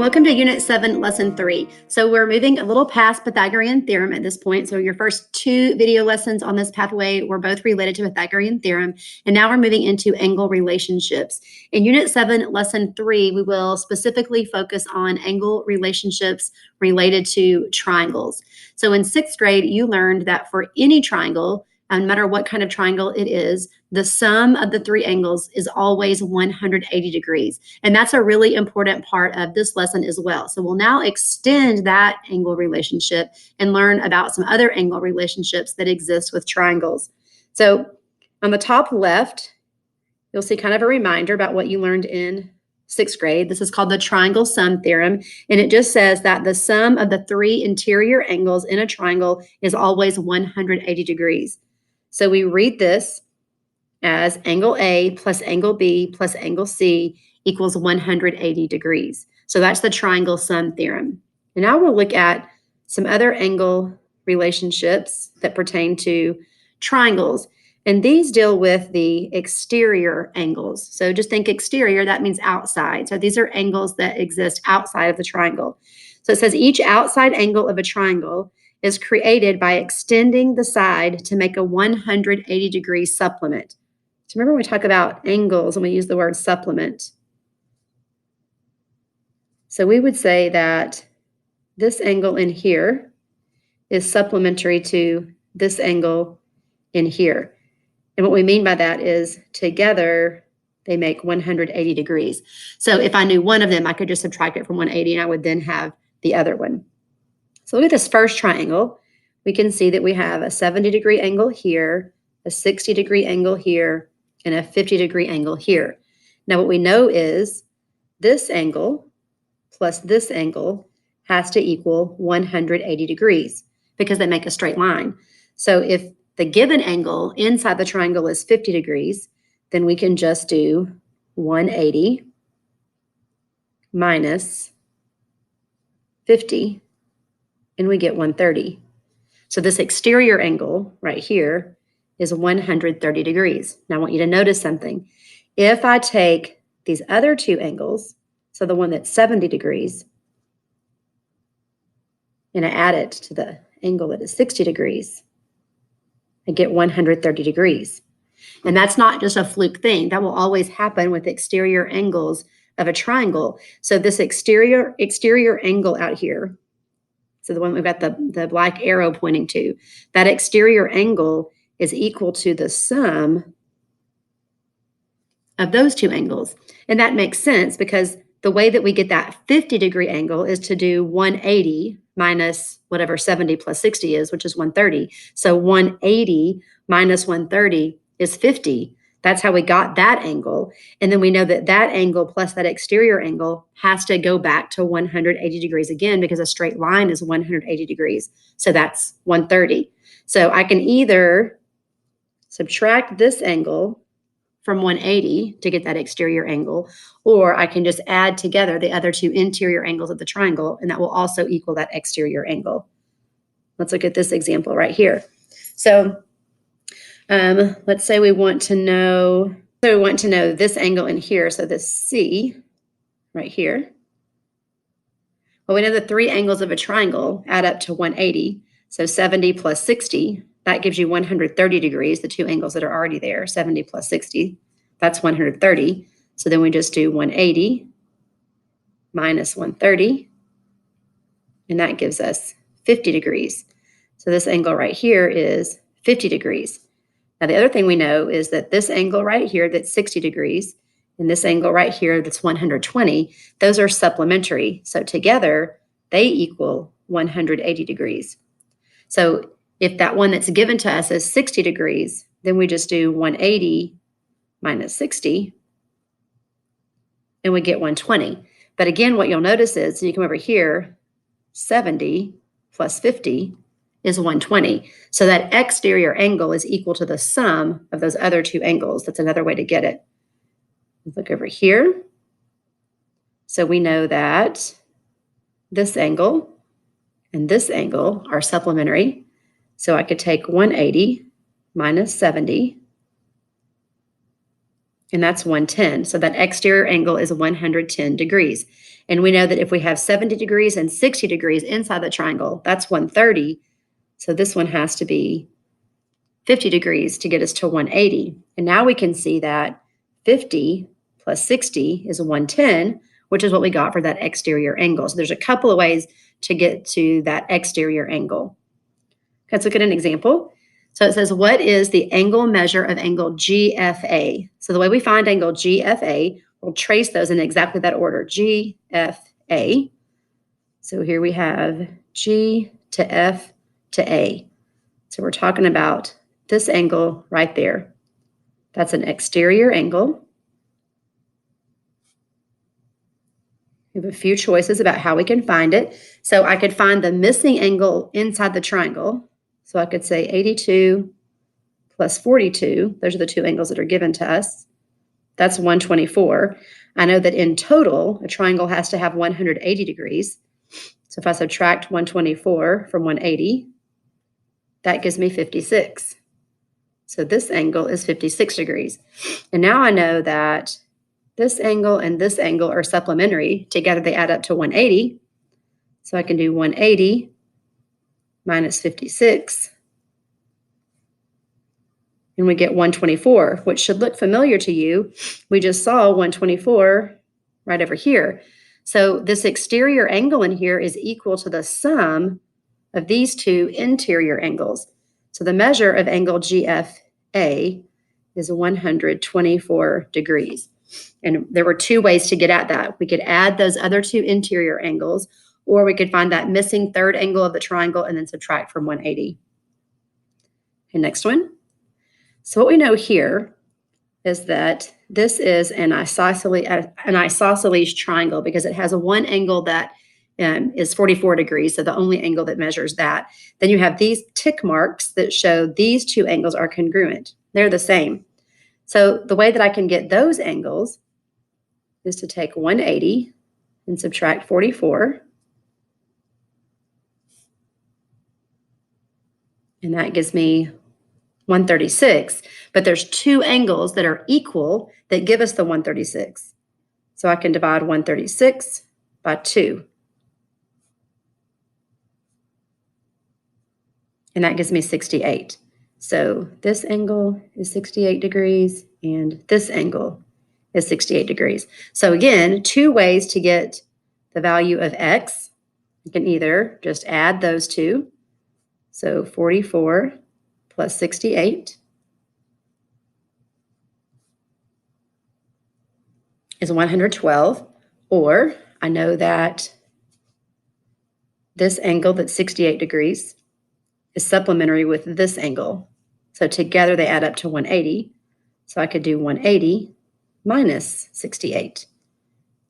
Welcome to Unit 7, Lesson 3. So we're moving a little past Pythagorean theorem at this point. So your first two video lessons on this pathway were both related to Pythagorean theorem. And now we're moving into angle relationships. In Unit 7, Lesson 3, we will specifically focus on angle relationships related to triangles. So in 6th grade, you learned that for any triangle, no matter what kind of triangle it is, the sum of the three angles is always 180 degrees. And that's a really important part of this lesson as well. So we'll now extend that angle relationship and learn about some other angle relationships that exist with triangles. So on the top left, you'll see kind of a reminder about what you learned in 6th grade. This is called the triangle sum theorem. And it just says that the sum of the three interior angles in a triangle is always 180 degrees. So we read this as angle A plus angle B plus angle C equals 180 degrees. So that's the triangle sum theorem. And now we'll look at some other angle relationships that pertain to triangles. And these deal with the exterior angles. So just think exterior, that means outside. So these are angles that exist outside of the triangle. So it says each outside angle of a triangle is created by extending the side to make a 180 degree supplement. So remember when we talk about angles and we use the word supplement. So we would say that this angle in here is supplementary to this angle in here. And what we mean by that is together they make 180 degrees. So if I knew one of them, I could just subtract it from 180 and I would then have the other one. So look at this first triangle. We can see that we have a 70 degree angle here, a 60 degree angle here, and a 50 degree angle here. Now what we know is this angle plus this angle has to equal 180 degrees because they make a straight line. So if the given angle inside the triangle is 50 degrees, then we can just do 180 minus 50, and we get 130. So this exterior angle right here is 130 degrees. Now I want you to notice something. If I take these other two angles, so the one that's 70 degrees, and I add it to the angle that is 60 degrees, I get 130 degrees. And that's not just a fluke thing. That will always happen with exterior angles of a triangle. So this exterior angle out here, so the one we've got the black arrow pointing to, that exterior angle is equal to the sum of those two angles. And that makes sense because the way that we get that 50 degree angle is to do 180 minus whatever 70 plus 60 is, which is 130. So 180 minus 130 is 50. That's how we got that angle. And then we know that that angle plus that exterior angle has to go back to 180 degrees again because a straight line is 180 degrees. So that's 130. So I can either subtract this angle from 180 to get that exterior angle, or I can just add together the other two interior angles of the triangle, and that will also equal that exterior angle. Let's look at this example right here. So let's say we want to know this angle in here, so this C right here. Well, we know the three angles of a triangle add up to 180. So 70 plus 60, that gives you 130 degrees, the two angles that are already there, 70 plus 60, that's 130. So then we just do 180 minus 130, and that gives us 50 degrees. So this angle right here is 50 degrees. Now, the other thing we know is that this angle right here that's 60 degrees and this angle right here that's 120, those are supplementary. So together, they equal 180 degrees. So if that one that's given to us is 60 degrees, then we just do 180 minus 60, and we get 120. But again, what you'll notice is, so you come over here, 70 plus 50 is 120. So that exterior angle is equal to the sum of those other two angles. That's another way to get it. Look over here. So we know that this angle and this angle are supplementary. So I could take 180 minus 70, and that's 110. So that exterior angle is 110 degrees. And we know that if we have 70 degrees and 60 degrees inside the triangle, that's 130. So this one has to be 50 degrees to get us to 180. And now we can see that 50 plus 60 is 110, which is what we got for that exterior angle. So there's a couple of ways to get to that exterior angle. Let's look at an example. So it says, what is the angle measure of angle GFA? So the way we find angle GFA, we'll trace those in exactly that order, GFA. So here we have G to F to A. So we're talking about this angle right there. That's an exterior angle. We have a few choices about how we can find it. So I could find the missing angle inside the triangle. So I could say 82 plus 42. Those are the two angles that are given to us. That's 124. I know that in total, a triangle has to have 180 degrees. So if I subtract 124 from 180, that gives me 56. So this angle is 56 degrees. And now I know that this angle and this angle are supplementary. Together they add up to 180. So I can do 180 minus 56. And we get 124, which should look familiar to you. We just saw 124 right over here. So this exterior angle in here is equal to the sum of these two interior angles. So the measure of angle GFA is 124 degrees. And there were two ways to get at that. We could add those other two interior angles, or we could find that missing third angle of the triangle and then subtract from 180. Okay, next one. So what we know here is that this is an isosceles triangle because it has a one angle that is 44 degrees, so the only angle that measures that. Then you have these tick marks that show these two angles are congruent. They're the same. So the way that I can get those angles is to take 180 and subtract 44. And that gives me 136. But there's two angles that are equal that give us the 136. So I can divide 136 by 2. And that gives me 68. So this angle is 68 degrees and this angle is 68 degrees. So again, two ways to get the value of x. You can either just add those two. So 44 plus 68 is 112. Or I know that this angle that's 68 degrees is supplementary with this angle. So together they add up to 180. So I could do 180 minus 68.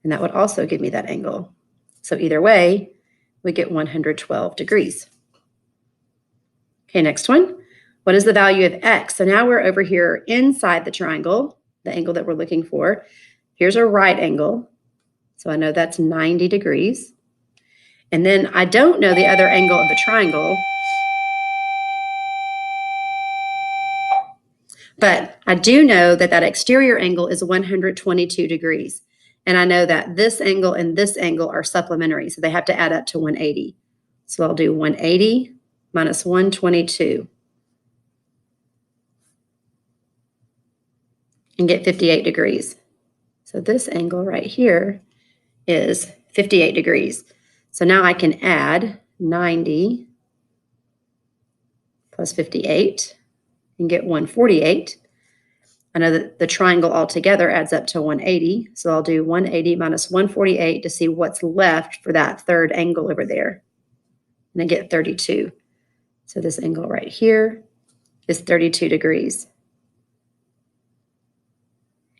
And that would also give me that angle. So either way, we get 112 degrees. Okay, next one. What is the value of x? So now we're over here inside the triangle, the angle that we're looking for. Here's a right angle. So I know that's 90 degrees. And then I don't know the other angle of the triangle. But I do know that that exterior angle is 122 degrees. And I know that this angle and this angle are supplementary, so they have to add up to 180. So I'll do 180 minus 122 and get 58 degrees. So this angle right here is 58 degrees. So now I can add 90 plus 58 and get 148. I know that the triangle altogether adds up to 180, so I'll do 180 minus 148 to see what's left for that third angle over there. And I get 32. So this angle right here is 32 degrees.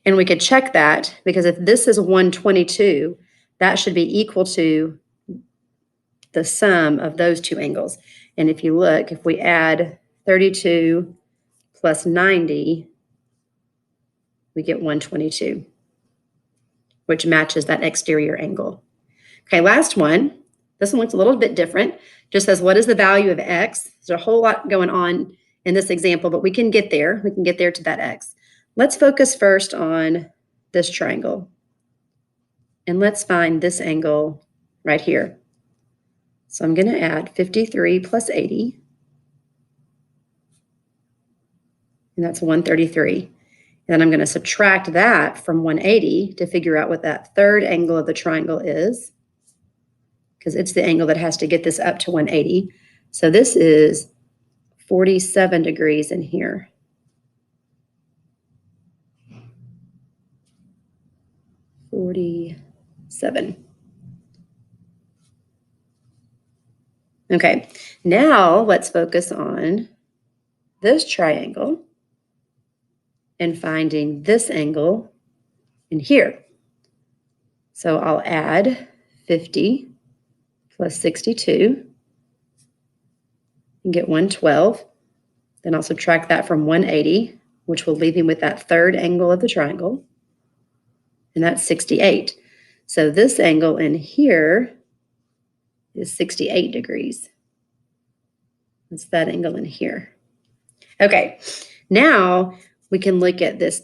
And we could check that because if this is 122, that should be equal to the sum of those two angles. And if you look, if we add 32 plus 90, we get 122, which matches that exterior angle. Okay, last one. This one looks a little bit different. Just says, what is the value of x? There's a whole lot going on in this example, but we can get there. We can get there to that x. let's focus first on this triangle. And let's find this angle right here. So I'm going to add 53 plus 80. And that's 133. And then I'm going to subtract that from 180 to figure out what that third angle of the triangle is, because it's the angle that has to get this up to 180. So this is 47 degrees in here. Okay, now let's focus on this triangle and finding this angle in here. So I'll add 50 plus 62 and get 112. Then I'll subtract that from 180, which will leave me with that third angle of the triangle. And that's 68. So this angle in here is 68 degrees. That's that angle in here. Okay, now we can look at this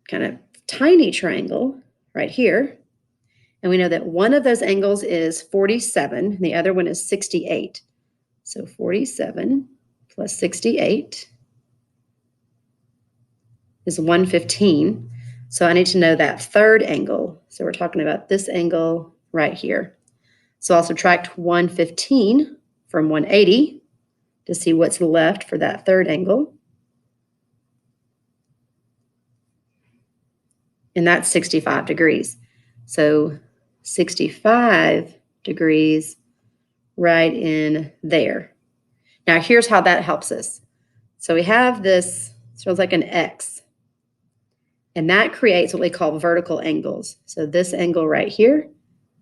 kind of tiny triangle right here. And we know that one of those angles is 47, and the other one is 68. So 47 plus 68 is 115. So I need to know that third angle. So we're talking about this angle right here. So I'll subtract 115 from 180 to see what's left for that third angle. And that's 65 degrees. So 65 degrees right in there. Now here's how that helps us. So we have this, sort of like an X. And that creates what we call vertical angles. So this angle right here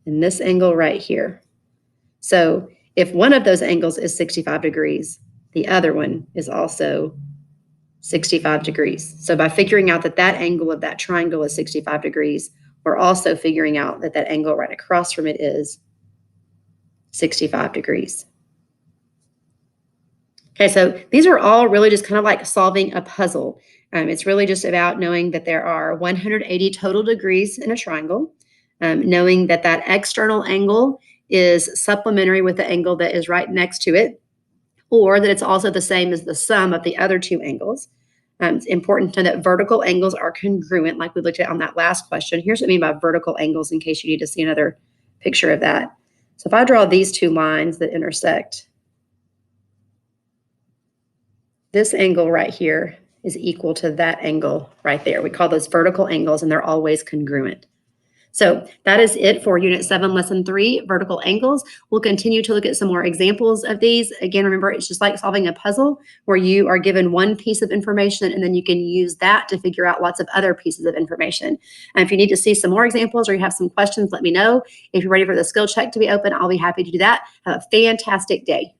and this angle right here. So if one of those angles is 65 degrees, the other one is also 65 degrees. So by figuring out that that angle of that triangle is 65 degrees, we're also figuring out that that angle right across from it is 65 degrees. Okay, so these are all really just kind of like solving a puzzle. It's really just about knowing that there are 180 total degrees in a triangle, knowing that that external angle is supplementary with the angle that is right next to it, or that it's also the same as the sum of the other two angles. It's important to know that vertical angles are congruent, like we looked at on that last question. Here's what I mean by vertical angles in case you need to see another picture of that. So if I draw these two lines that intersect, this angle right here is equal to that angle right there. We call those vertical angles, and they're always congruent. So that is it for Unit 7, Lesson 3, Vertical Angles. We'll continue to look at some more examples of these. Again, remember, it's just like solving a puzzle where you are given one piece of information and then you can use that to figure out lots of other pieces of information. And if you need to see some more examples or you have some questions, let me know. If you're ready for the skill check to be open, I'll be happy to do that. Have a fantastic day.